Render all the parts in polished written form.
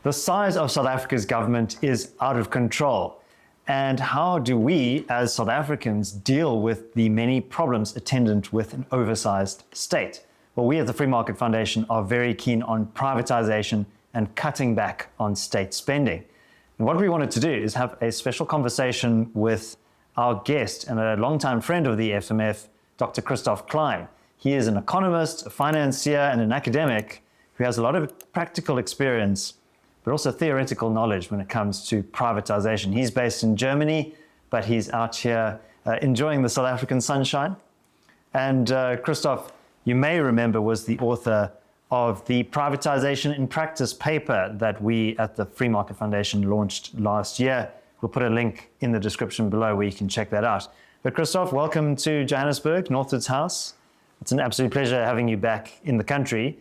The size of South Africa's government is out of control. And how do we, as South Africans, deal with the many problems attendant with an oversized state? Well, we at the Free Market Foundation are very keen on privatization and cutting back on state spending. And what we wanted to do is have a special conversation with our guest and a longtime friend of the FMF, Dr. Christoph Klein. He is an economist, a financier, and an academic who has a lot of practical experience, but also theoretical knowledge when it comes to privatization. He's based in Germany, but he's out here enjoying the South African sunshine. And Christoph, you may remember, was the author of the Privatization in Practice paper that we at the Free Market Foundation launched last year. We'll put a link in the description below where you can check that out. But Christoph, welcome to Johannesburg, Northwood's house. It's an absolute pleasure having you back in the country.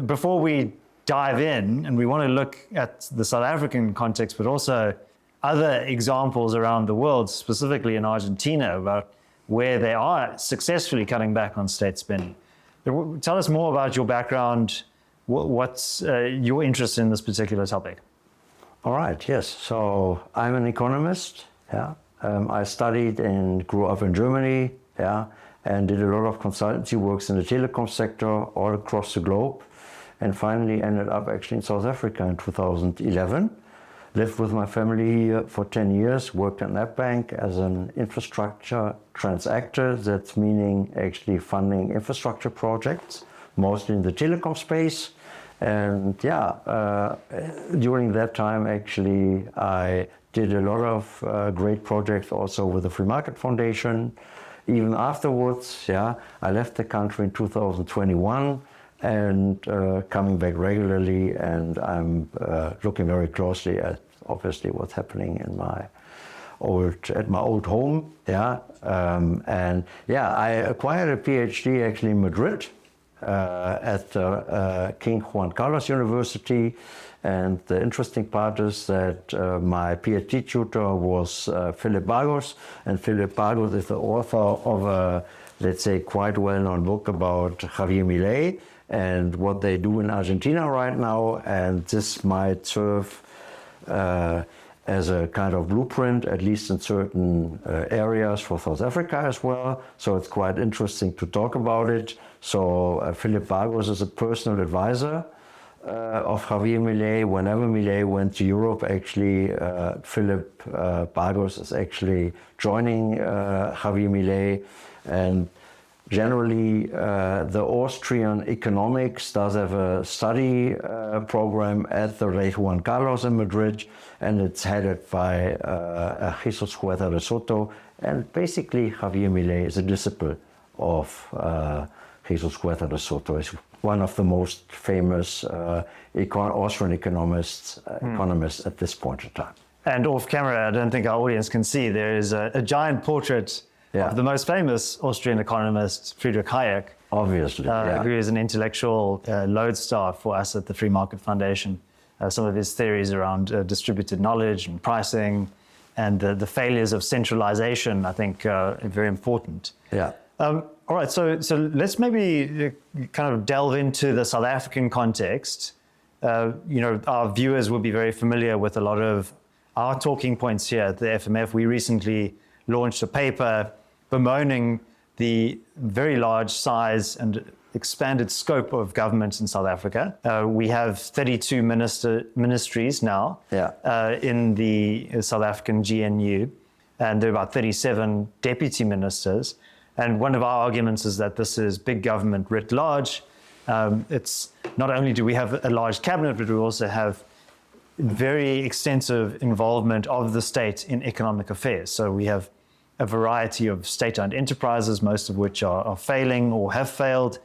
Before we dive in, and we want to look at the South African context, but also other examples around the world, specifically in Argentina, about where they are successfully cutting back on state spending. Tell us more about your background. What's your interest in this particular topic? All right, yes. So I'm an economist. Yeah. I studied and grew up in Germany. Yeah, and did a lot of consultancy works in the telecom sector all across the globe. And finally ended up actually in South Africa in 2011. Lived with my family here for 10 years, worked at NetBank as an infrastructure transactor. That's meaning actually funding infrastructure projects, mostly in the telecom space. And yeah, during that time actually I did a lot of great projects also with the Free Market Foundation. Even afterwards, yeah, I left the country in 2021. And coming back regularly, and I'm looking very closely at obviously what's happening in my old home. Yeah, and yeah, I acquired a PhD actually in Madrid at King Juan Carlos University, and the interesting part is that my PhD tutor was Philip Bargos, and Philip Bargos is the author of a, let's say, quite well-known book about Javier Milei and what they do in Argentina right now, and this might serve as a kind of blueprint, at least in certain areas for South Africa as well. So it's quite interesting to talk about it. So Philip Bargos is a personal advisor of Javier Milei. Whenever Milei went to Europe, actually, Philip Bargos is actually joining Javier Milei. And generally, the Austrian economics does have a study program at the Rey Juan Carlos in Madrid, and it's headed by Jesus Huerta de Soto. And basically, Javier Milei is a disciple of Jesus Huerta de Soto. He's one of the most famous Austrian economists at this point in time. And off camera, I don't think our audience can see, there is a giant portrait of the most famous Austrian economist, Friedrich Hayek. Obviously, who is an intellectual lodestar for us at the Free Market Foundation. Some of his theories around distributed knowledge and pricing and the failures of centralization, I think, are very important. Yeah. All right, so let's maybe kind of delve into the South African context. Our viewers will be very familiar with a lot of our talking points here at the FMF. We recently launched a paper bemoaning the very large size and expanded scope of government in South Africa. We have 32 ministries now in the South African GNU, and there are about 37 deputy ministers. And one of our arguments is that this is big government writ large. It's not only do we have a large cabinet, but we also have very extensive involvement of the state in economic affairs. So we have a variety of state-owned enterprises, most of which are failing or have failed.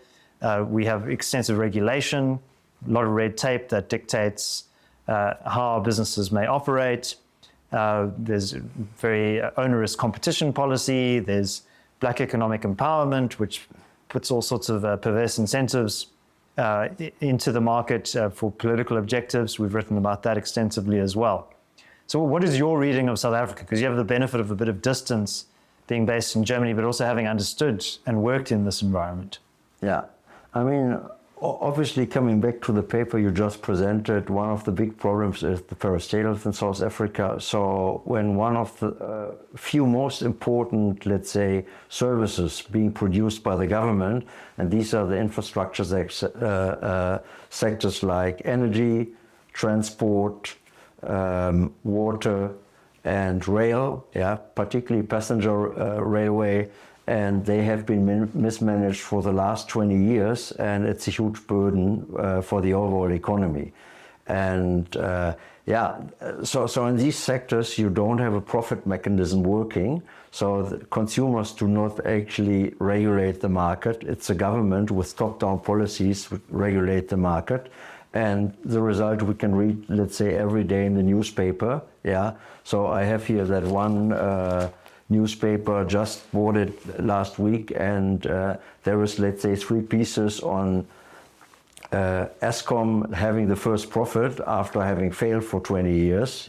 We have extensive regulation, a lot of red tape that dictates how businesses may operate. There's very onerous competition policy. There's black economic empowerment, which puts all sorts of perverse incentives into the market for political objectives. We've written about that extensively as well. So what is your reading of South Africa? Because you have the benefit of a bit of distance being based in Germany, but also having understood and worked in this environment. Yeah, I mean, Obviously, coming back to the paper you just presented, one of the big problems is the parastatals in South Africa. So when one of the few most important, let's say, services being produced by the government, and these are the infrastructure sectors like energy, transport, water, and rail, particularly passenger railway, and they have been mismanaged for the last 20 years, and it's a huge burden for the overall economy. And so in these sectors you don't have a profit mechanism working, so the consumers do not actually regulate the market. It's the government with top-down policies which regulate the market. And the result we can read, let's say, every day in the newspaper. So I have here that one newspaper, just bought it last week, and there is, let's say, 3 pieces on Eskom having the first profit after having failed for 20 years.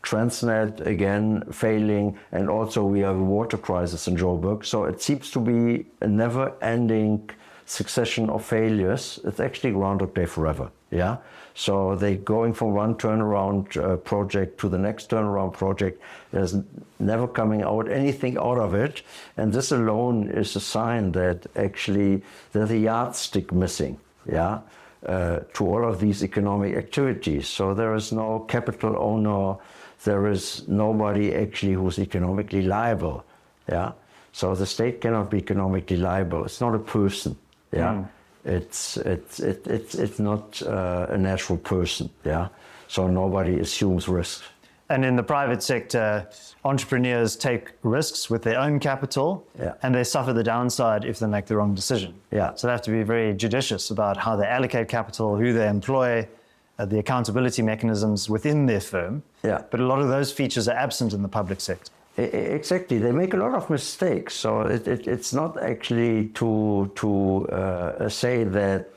Transnet again failing, and also we have a water crisis in Joburg. So it seems to be a never-ending succession of failures. It's actually Groundhog Day forever. So they're going from one turnaround project to the next turnaround project. There's never coming out anything out of it. And this alone is a sign that actually there's a yardstick missing, to all of these economic activities. So there is no capital owner. There is nobody actually who's economically liable. So the state cannot be economically liable. It's not a person. It's not a natural person, So nobody assumes risk. And in the private sector, entrepreneurs take risks with their own capital, and they suffer the downside if they make the wrong decision. So they have to be very judicious about how they allocate capital, who they employ, the accountability mechanisms within their firm. But a lot of those features are absent in the public sector. Exactly, they make a lot of mistakes. So it's not actually to say that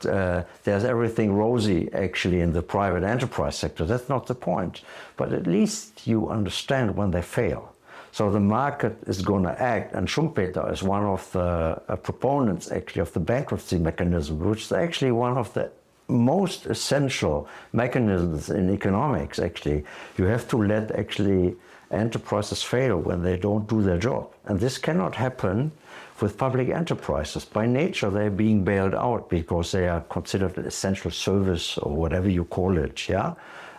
there's everything rosy actually in the private enterprise sector. That's not the point. But at least you understand when they fail. So the market is going to act, and Schumpeter is one of the proponents actually of the bankruptcy mechanism, which is actually one of the most essential mechanisms in economics. Actually, you have to let actually enterprises fail when they don't do their job. And this cannot happen with public enterprises. By nature, they're being bailed out because they are considered an essential service or whatever you call it,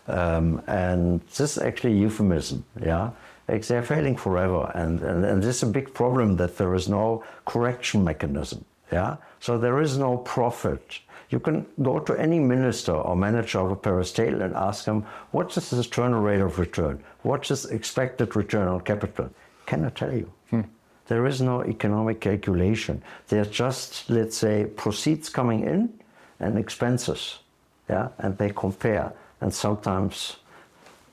and this is actually a euphemism, They're failing forever. And this is a big problem, that there is no correction mechanism, So there is no profit. You can go to any minister or manager of a parastatal and ask them, what's this internal rate of return? What's this expected return on capital? Cannot tell you. There is no economic calculation. There's just, let's say, proceeds coming in and expenses, and they compare. And sometimes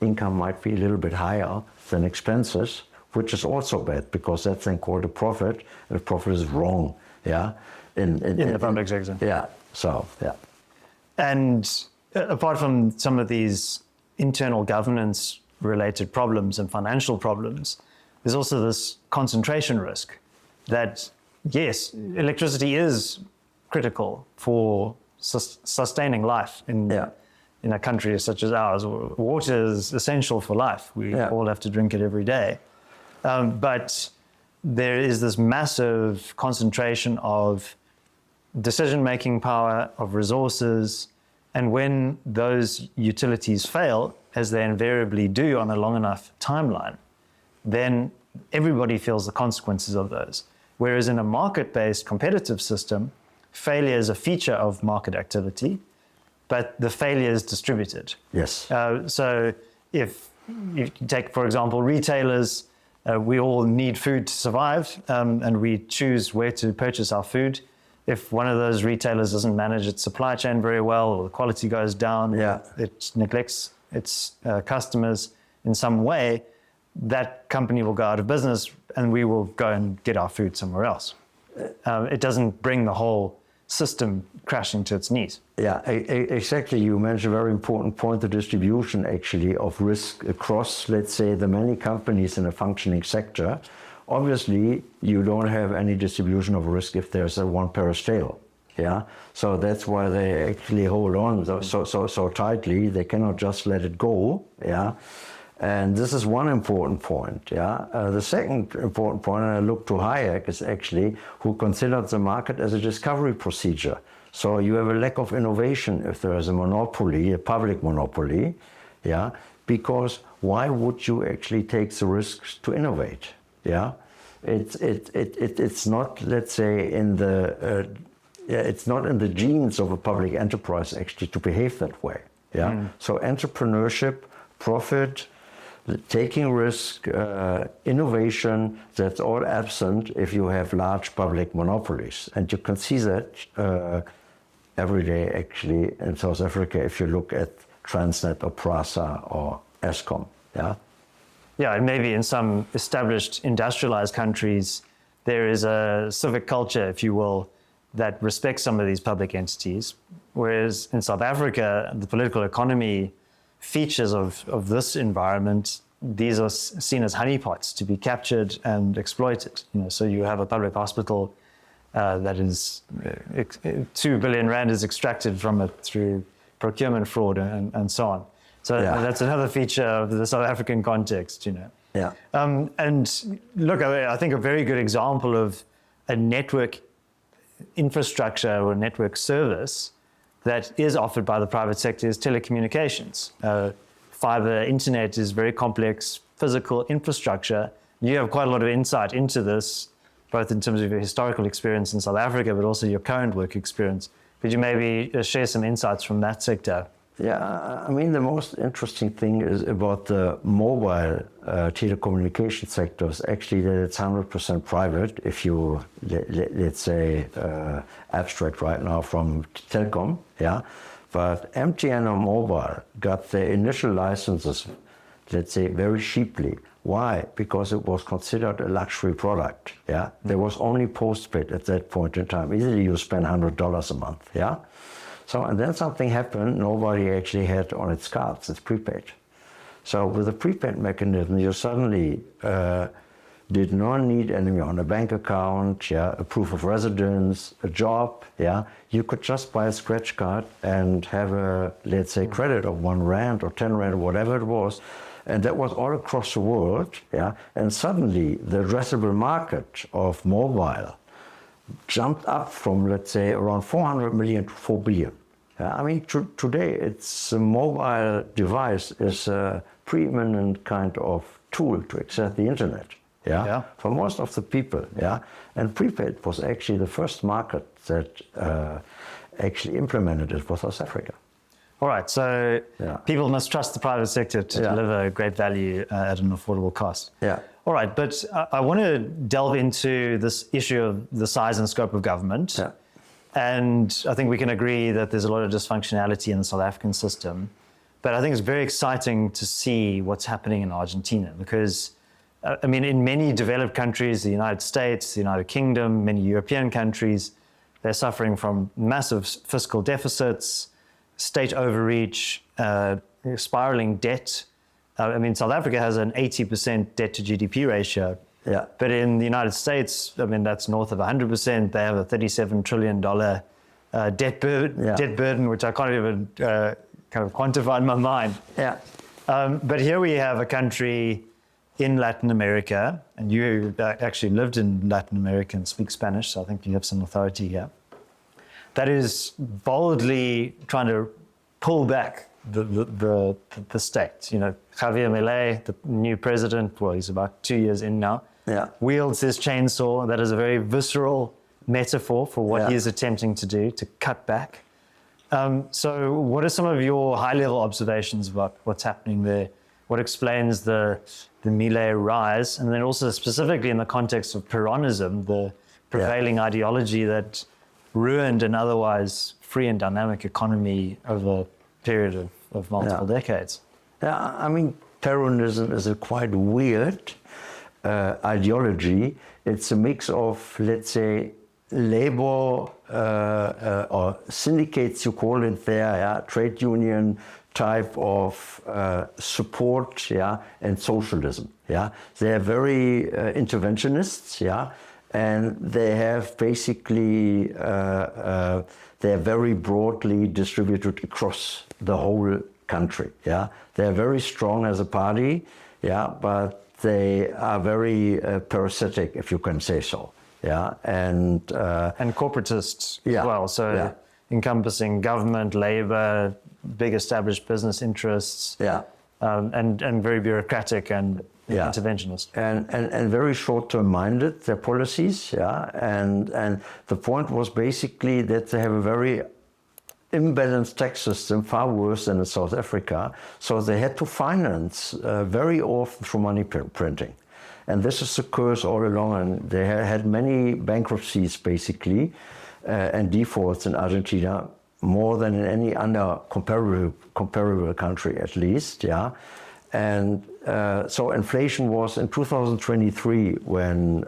income might be a little bit higher than expenses, which is also bad, because that's then called a profit, and the profit is wrong, in the public sector. And apart from some of these internal governance related problems and financial problems, there's also this concentration risk that, yes, electricity is critical for sustaining life in a country such as ours. Water is essential for life. We all have to drink it every day. But there is this massive concentration of decision-making power, of resources, and when those utilities fail, as they invariably do on a long enough timeline, then everybody feels the consequences of those. Whereas in a market-based competitive system, failure is a feature of market activity, but the failure is distributed. So if you take, for example, retailers, we all need food to survive, and we choose where to purchase our food. If one of those retailers doesn't manage its supply chain very well, or the quality goes down, it neglects its customers in some way, that company will go out of business, and we will go and get our food somewhere else. It doesn't bring the whole system crashing to its knees. Exactly. You mentioned a very important point, the distribution actually of risk across, let's say, the many companies in a functioning sector. Obviously, you don't have any distribution of risk if there's a one parastatal, Yeah, so that's why they actually hold on so tightly. They cannot just let it go. Yeah, and this is one important point. Yeah, the second important point, and I look to Hayek, is actually who considered the market as a discovery procedure. So you have a lack of innovation if there is a monopoly, a public monopoly. Yeah, because why would you actually take the risks to innovate? Yeah, it's not, let's say, in the it's not in the genes of a public enterprise actually to behave that way. Yeah. So entrepreneurship, profit, taking risk, innovation, that's all absent if you have large public monopolies. And you can see that every day actually in South Africa if you look at Transnet or Prasa or Eskom. Yeah. Yeah, and maybe in some established industrialized countries, there is a civic culture, if you will, that respects some of these public entities. Whereas in South Africa, the political economy features of this environment, these are seen as honeypots to be captured and exploited. So you have a public hospital that is 2 billion rand is extracted from it through procurement fraud and so on. So that's another feature of the South African context, Yeah. And look, I think a very good example of a network infrastructure or network service that is offered by the private sector is telecommunications. Fiber internet is very complex physical infrastructure. You have quite a lot of insight into this, both in terms of your historical experience in South Africa, but also your current work experience. Could you maybe share some insights from that sector? Yeah, I mean, the most interesting thing is about the mobile telecommunication sector is actually that it's 100% private if you, let's say, abstract right now from telecom, yeah. But MTN or mobile got their initial licenses, let's say, very cheaply. Why? Because it was considered a luxury product, yeah. There was only postpaid at that point in time. Easily you spend $100 a month, yeah. So, and then something happened, nobody actually had on its cards, it's prepaid. So with the prepaid mechanism, you suddenly did not need any on a bank account, yeah, a proof of residence, a job, yeah. You could just buy a scratch card and have a, let's say, credit of 1 rand or 10 rand or whatever it was. And that was all across the world, yeah. And suddenly the addressable market of mobile jumped up from, let's say, around 400 million to 4 billion. I mean, today it's a mobile device is a preeminent kind of tool to access the internet, yeah, for most of the people, yeah. And prepaid was actually the first market that actually implemented it for South Africa. All right, so people must trust the private sector to deliver great value at an affordable cost. Yeah. All right, but I want to delve into this issue of the size and scope of government. Yeah. And I think we can agree that there's a lot of dysfunctionality in the South African system. But I think it's very exciting to see what's happening in Argentina because, I mean, in many developed countries, the United States, the United Kingdom, many European countries, they're suffering from massive fiscal deficits, state overreach, spiraling debt. I mean, South Africa has an 80% debt to GDP ratio. Yeah. But in the United States, I mean, that's north of 100%. They have a $37 trillion debt burden, which I can't even kind of quantify in my mind. Yeah. But here we have a country in Latin America, and you actually lived in Latin America and speak Spanish, so I think you have some authority here, that is boldly trying to pull back the state. You know, Javier Milei, the new president, well, he's about 2 years in now, wields his chainsaw. That is a very visceral metaphor for what he is attempting to do, to cut back. So what are some of your high-level observations about what's happening there? What explains the Milei rise? And then also specifically in the context of Peronism, the prevailing ideology that ruined an otherwise free and dynamic economy over a period of multiple decades. Yeah, I mean, Peronism is a quite weird ideology. It's a mix of, let's say, labor or syndicates, you call it there, trade union type of support, and socialism. They're very interventionists, and they have basically, they're very broadly distributed across the whole country. Yeah, they're very strong as a party. Yeah, but they are very parasitic, if you can say so. Yeah, and corporatists yeah, as well. So yeah. encompassing government, labor, big established business interests. Yeah. And very bureaucratic and interventionist. And very short-term minded, their policies, yeah. And the point was basically that they have a very imbalanced tax system, far worse than in South Africa. So they had to finance very often through money printing. And this is the curse all along. And they had many bankruptcies basically and defaults in Argentina, more than in any other comparable country at least, yeah. And so inflation was in 2023 when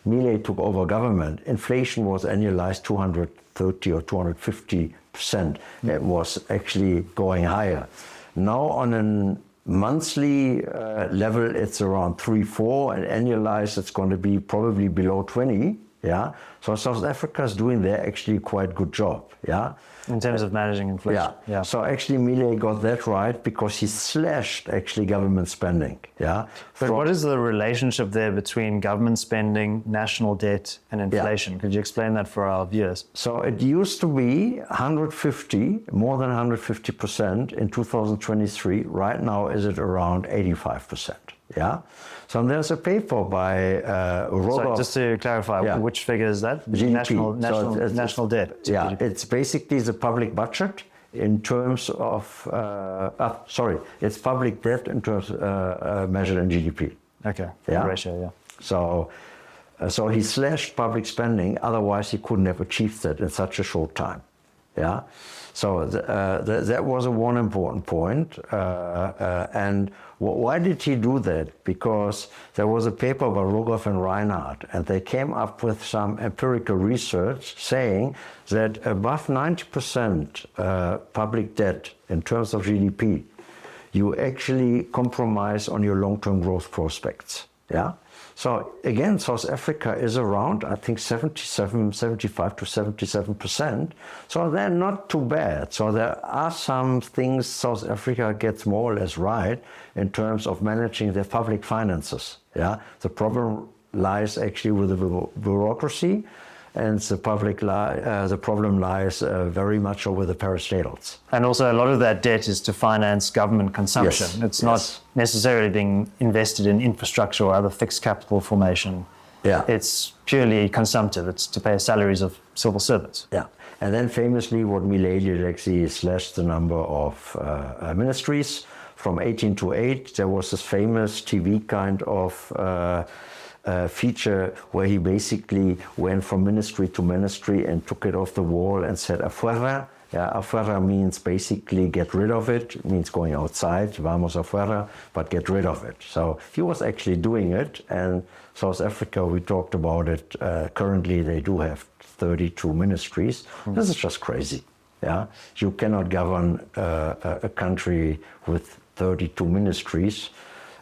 Milei took over government, inflation was annualized 230 or 250%. It was actually going higher. Now on a monthly level, it's around 3-4, and annualized it's going to be probably below 20. Yeah, so South Africa is doing there actually quite good job. Yeah, in terms of managing inflation. Yeah. So actually, Milei got that right because he slashed actually government spending. Yeah. But what is the relationship there between government spending, national debt, and inflation? Yeah. Could you explain that for our viewers? So it used to be 150, more than 150% in 2023. Right now, is it around 85%? Yeah. So there's a paper by So just to clarify, which figure is that? GDP. National debt. Yeah, GDP. it's basically the public budget in terms of, it's public debt in terms measured in GDP. Okay, yeah? Ratio, yeah. So he slashed public spending, otherwise he couldn't have achieved that in such a short time. Yeah, so that was one important point. And why did he do that? Because there was a paper by Rogoff and Reinhardt, and they came up with some empirical research saying that above 90% public debt in terms of GDP, you actually compromise on your long-term growth prospects. Yeah. So again, South Africa is around, I think, 75 to 77%. So they're not too bad. So there are some things South Africa gets more or less right in terms of managing their public finances. Yeah, the problem lies actually with the bureaucracy, and the problem lies very much over the parastatals. And also a lot of that debt is to finance government consumption. Yes. It's not necessarily being invested in infrastructure or other fixed capital formation. Yeah. It's purely consumptive. It's to pay salaries of civil servants. Yeah. And then famously what Milei did actually is slashed the number of ministries from 18 to 8. There was this famous TV kind of feature where he basically went from ministry to ministry and took it off the wall and said afuera. Yeah, afuera means basically get rid of it. It means going outside, vamos afuera, but get rid of it. So he was actually doing it. And South Africa, we talked about it, currently they do have 32 ministries. This is just crazy. Yeah, you cannot govern a country with 32 ministries.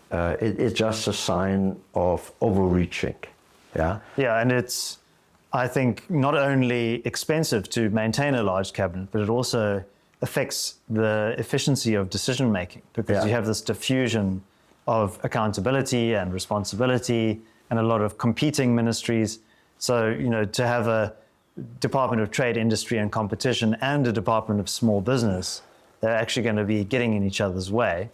It's just a sign of overreaching. Yeah. Yeah, and it's, I think, not only expensive to maintain a large cabinet, but it also affects the efficiency of decision making, because you have this diffusion of accountability and responsibility and a lot of competing ministries. So, to have a Department of Trade, Industry and Competition and a Department of Small Business, they're actually going to be getting in each other's way.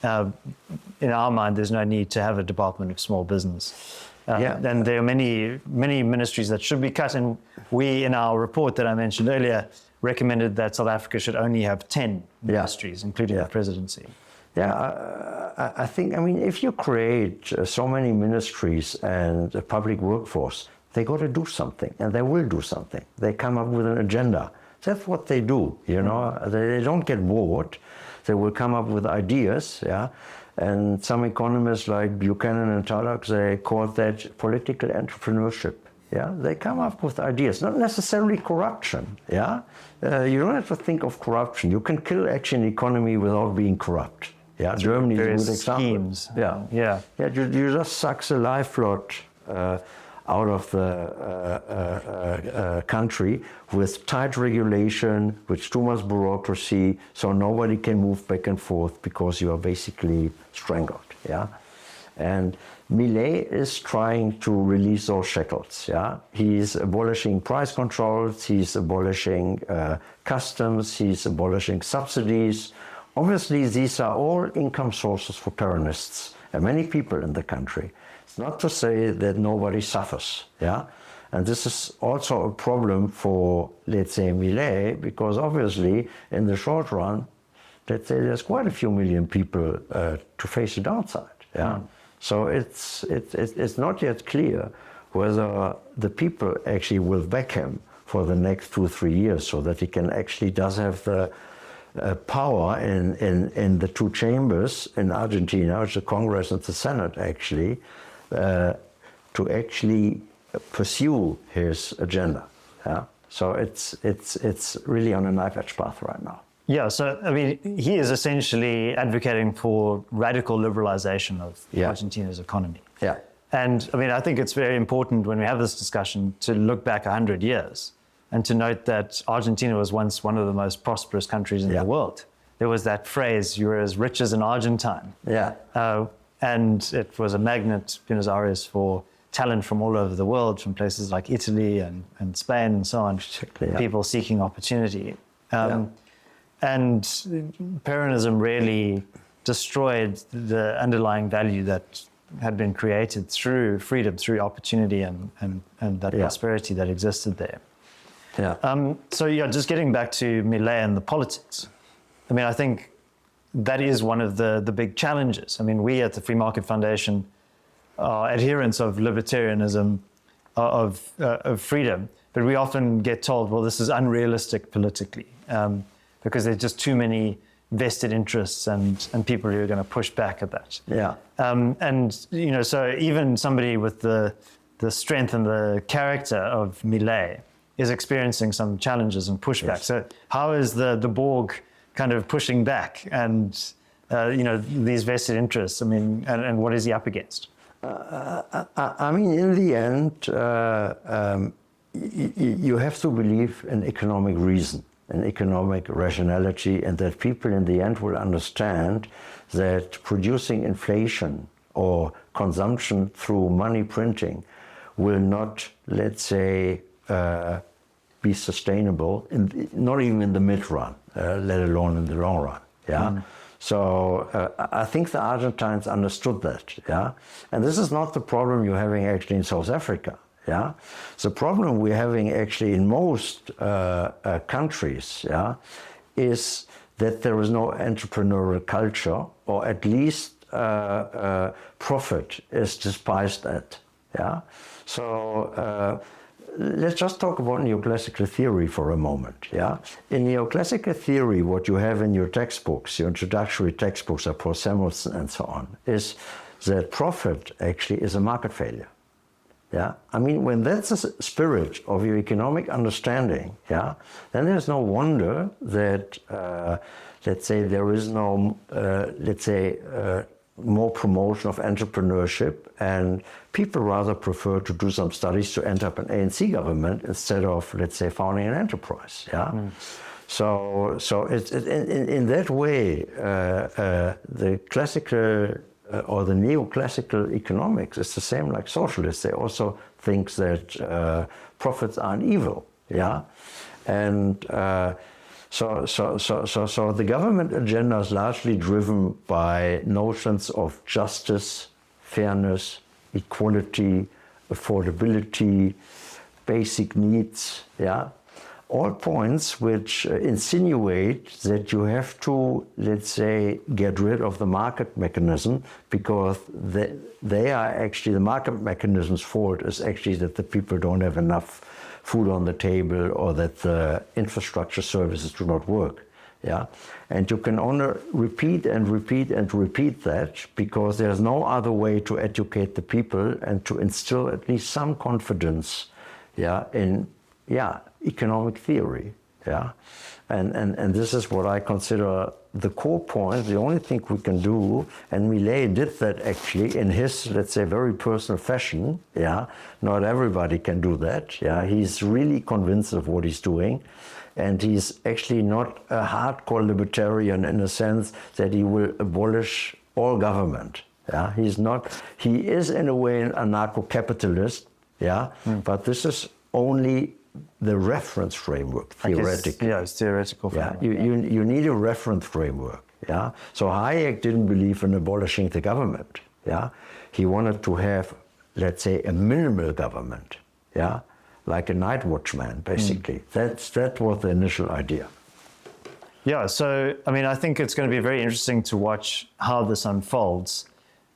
In our mind, there's no need to have a Department of Small Business. And there are many ministries that should be cut. And we, in our report that I mentioned earlier, recommended that South Africa should only have 10 ministries, including the presidency. Yeah, I think, if you create so many ministries and a public workforce, they got to do something, and they will do something. They come up with an agenda. That's what they do, They don't get bored. They will come up with ideas, and some economists like Buchanan and Tulloch, they call that political entrepreneurship. Yeah, they come up with ideas, not necessarily corruption. Yeah, you don't have to think of corruption. You can kill actually an economy without being corrupt. Yeah, Germany is a good example. Schemes. You just suck the lifeblood the country with tight regulation, with too much bureaucracy, so nobody can move back and forth because you are basically strangled. Yeah, and Milei is trying to release those shackles. Yeah, he's abolishing price controls, he's abolishing customs, he's abolishing subsidies. Obviously, these are all income sources for Peronists and many people in the country. It's not to say that nobody suffers. Yeah, and this is also a problem for, let's say, Milei, because obviously, in the short run, let's say there's quite a few million people to face the downside. Yeah. Mm. So it's not yet clear whether the people actually will back him for the next 2-3 years, so that he can actually does have the power in the two chambers in Argentina, which is the Congress and the Senate, actually, to actually pursue his agenda. Yeah. So it's really on a knife-edge path right now. Yeah, so I mean, he is essentially advocating for radical liberalization of Argentina's economy. Yeah. And I mean, I think it's very important when we have this discussion to look back 100 years and to note that Argentina was once one of the most prosperous countries in the world. There was that phrase, "You're as rich as an Argentine." Yeah. And it was a magnet, Buenos Aires, for talent from all over the world, from places like Italy and Spain and so on, people seeking opportunity. And Peronism really destroyed the underlying value that had been created through freedom, through opportunity and that prosperity that existed there. Yeah. So just getting back to Milei and the politics, I mean, I think that is one of the big challenges. I mean, we at the Free Market Foundation are adherents of libertarianism, of freedom, but we often get told, well, this is unrealistic politically. Because there's just too many vested interests and people who are going to push back at that. Yeah. And, you know, so even somebody with the strength and the character of Milei is experiencing some challenges and pushback. Yes. So how is the Borg kind of pushing back and, you know, these vested interests? I mean, and what is he up against? I mean, in the end, you have to believe in economic reason and economic rationality, and that people in the end will understand that producing inflation or consumption through money printing will not, let's say, be sustainable, not even in the mid-run, let alone in the long run. Yeah. Mm. So I think the Argentines understood that. Yeah. And this is not the problem you're having actually in South Africa. Yeah, the problem we're having actually in most countries, is that there is no entrepreneurial culture, or at least profit is despised at. Yeah, so let's just talk about neoclassical theory for a moment. Yeah, in neoclassical theory, what you have in your textbooks, your introductory textbooks, of Paul Samuelson and so on, is that profit actually is a market failure. Yeah, I mean, when that's the spirit of your economic understanding, then there's no wonder that, let's say, there is no, more promotion of entrepreneurship, and people rather prefer to do some studies to end up in ANC government instead of, let's say, founding an enterprise. Yeah. Mm. So it's in that way, the classical or the neoclassical economics is the same like socialists. They also think that profits aren't evil, and so the government agenda is largely driven by notions of justice, fairness, equality, affordability, basic needs, all points which insinuate that you have to, let's say, get rid of the market mechanism, because they are actually, the market mechanism's fault is actually that the people don't have enough food on the table, or that the infrastructure services do not work. Yeah, and you can only repeat and repeat and repeat that, because there's no other way to educate the people and to instill at least some confidence in economic theory. Yeah, and this is what I consider the core point. The only thing we can do, and Milei did that actually in his, let's say, very personal fashion. Yeah, not everybody can do that. Yeah, he's really convinced of what he's doing, and he's actually not a hardcore libertarian in the sense that he will abolish all government. Yeah, he's not. He is in a way an anarcho-capitalist. Yeah, but this is only the reference framework, theoretically. Yeah, it's theoretical framework. Yeah, you need a reference framework. Yeah, so Hayek didn't believe in abolishing the government. Yeah, he wanted to have, let's say, a minimal government. Yeah, like a night watchman, basically. That was the initial idea. Yeah, so I mean, I think it's going to be very interesting to watch how this unfolds.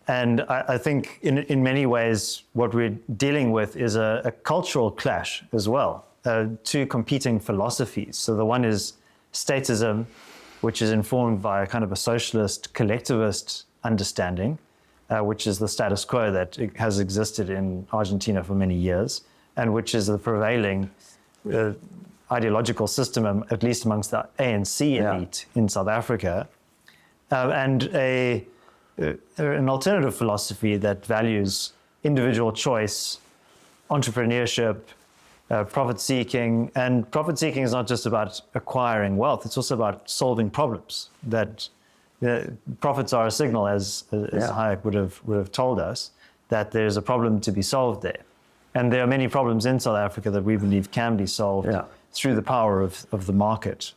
And I think in many ways, what we're dealing with is a cultural clash as well, two competing philosophies. So the one is statism, which is informed by a kind of a socialist collectivist understanding, which is the status quo that has existed in Argentina for many years, and which is the prevailing ideological system, at least amongst the ANC elite in South Africa, and an alternative philosophy that values individual choice, entrepreneurship, profit-seeking. And profit-seeking is not just about acquiring wealth, it's also about solving problems. That profits are a signal, as Hayek would have told us, that there's a problem to be solved there. And there are many problems in South Africa that we believe can be solved through the power of the market.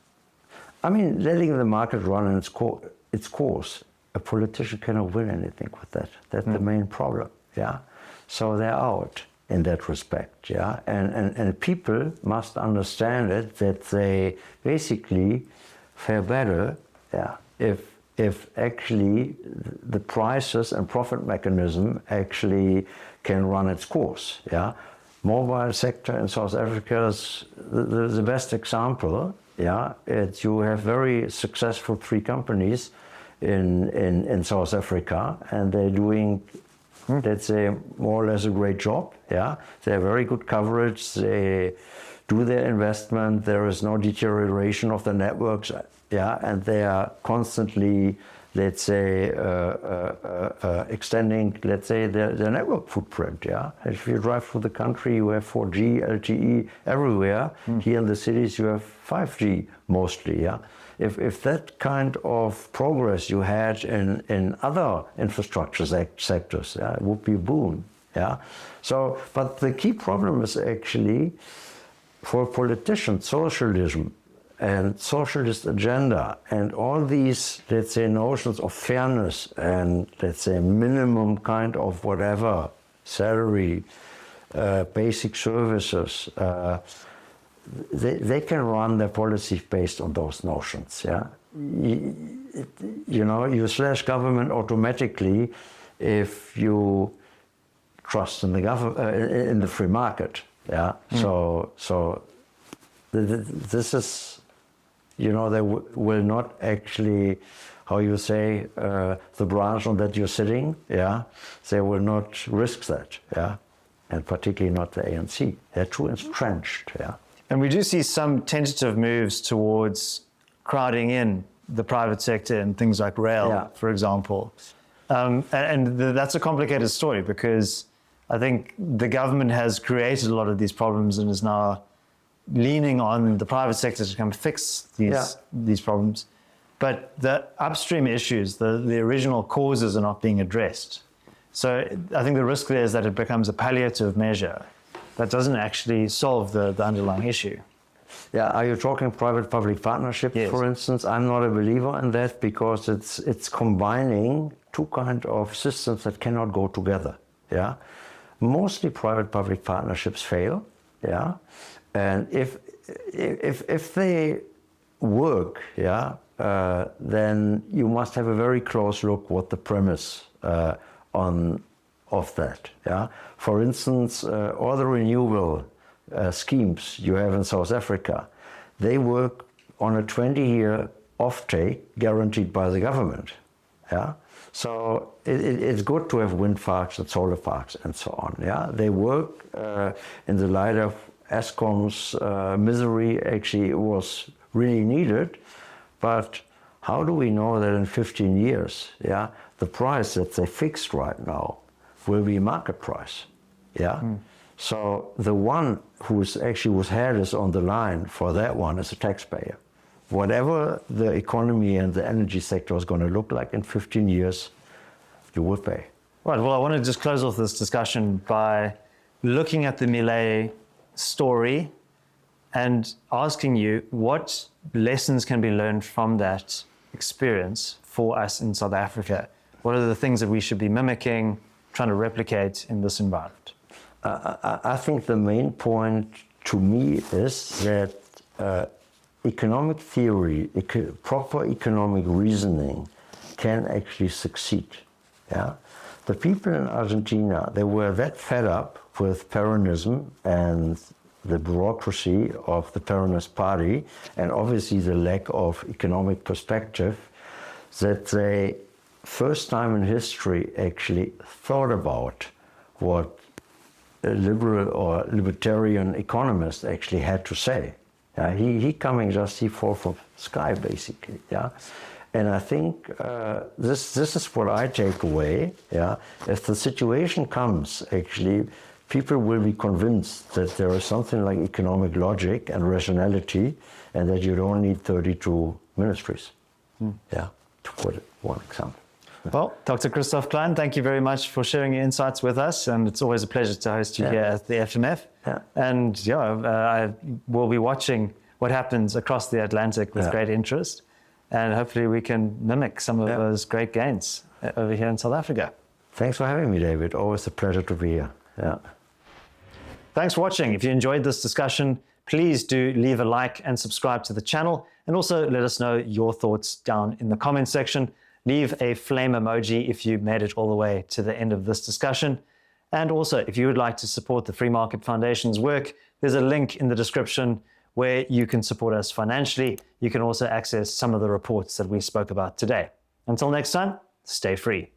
I mean, letting the market run in its course. A politician cannot win anything with that. That's the main problem. Yeah, so they're out in that respect. Yeah, and people must understand it, that they basically fare better. Yeah, if actually the prices and profit mechanism actually can run its course. Yeah, mobile sector in South Africa is the best example. Yeah, you have very successful free companies in South Africa, and they're doing, let's say, more or less a great job. Yeah, they have very good coverage. They do their investment. There is no deterioration of the networks. Yeah, and they are constantly, let's say, extending, let's say, their network footprint. Yeah, if you drive through the country, you have 4G, LTE everywhere. Here in the cities, you have 5G mostly. Yeah. If that kind of progress you had in other infrastructure sectors, it would be a boon. Yeah. So, but the key problem is actually for politicians, socialism and socialist agenda and all these, let's say, notions of fairness and, let's say, minimum kind of whatever, salary, basic services, they can run their policies based on those notions. Yeah, you know, you slash government automatically if you trust in the in the free market. Yeah, so this is, you know, they will not actually, how you say, the branch on that you're sitting. Yeah, they will not risk that. Yeah, and particularly not the ANC. They're too entrenched. Yeah. And we do see some tentative moves towards crowding in the private sector and things like rail, for example. And that's a complicated story, because I think the government has created a lot of these problems and is now leaning on the private sector to come fix these problems. But the upstream issues, the original causes, are not being addressed. So I think the risk there is that it becomes a palliative measure that doesn't actually solve the underlying issue. Yeah, are you talking private-public partnerships, for instance? I'm not a believer in that, because it's combining two kind of systems that cannot go together. Yeah, mostly private-public partnerships fail. Yeah, and if they work, then you must have a very close look what the premise of that. Yeah, for instance, all the renewable schemes you have in South Africa, they work on a 20-year offtake guaranteed by the government. Yeah, so it's good to have wind farms and solar parks and so on. Yeah, they work in the light of Eskom's misery actually was really needed, but how do we know that in 15 years, yeah, the price that they fixed right now will be market price, yeah? So the one who's head is on the line for that one is a taxpayer. Whatever the economy and the energy sector is going to look like in 15 years, you will pay. Right, well, I want to just close off this discussion by looking at the Milei story and asking you what lessons can be learned from that experience for us in South Africa. What are the things that we should be mimicking, trying to replicate in this environment? I think the main point to me is that economic theory, proper economic reasoning can actually succeed. Yeah? The people in Argentina, they were that fed up with Peronism and the bureaucracy of the Peronist party, and obviously the lack of economic perspective, that they, first time in history, actually thought about what a liberal or libertarian economist actually had to say. He fall from the sky, basically. Yeah, and I think this is what I take away. Yeah, if the situation comes, actually, people will be convinced that there is something like economic logic and rationality, and that you don't need 32 ministries. Yeah, to put one example. Well, Dr. Christoph Klein, thank you very much for sharing your insights with us, and it's always a pleasure to host you here at the FMF. Yeah. And I will be watching what happens across the Atlantic with great interest, and hopefully we can mimic some of those great gains over here in South Africa. Thanks for having me, David. Always a pleasure to be here. Yeah. Thanks for watching. If you enjoyed this discussion, please do leave a like and subscribe to the channel, and also let us know your thoughts down in the comments section. Leave a flame emoji if you made it all the way to the end of this discussion. And also, if you would like to support the Free Market Foundation's work, there's a link in the description where you can support us financially. You can also access some of the reports that we spoke about today. Until next time, stay free.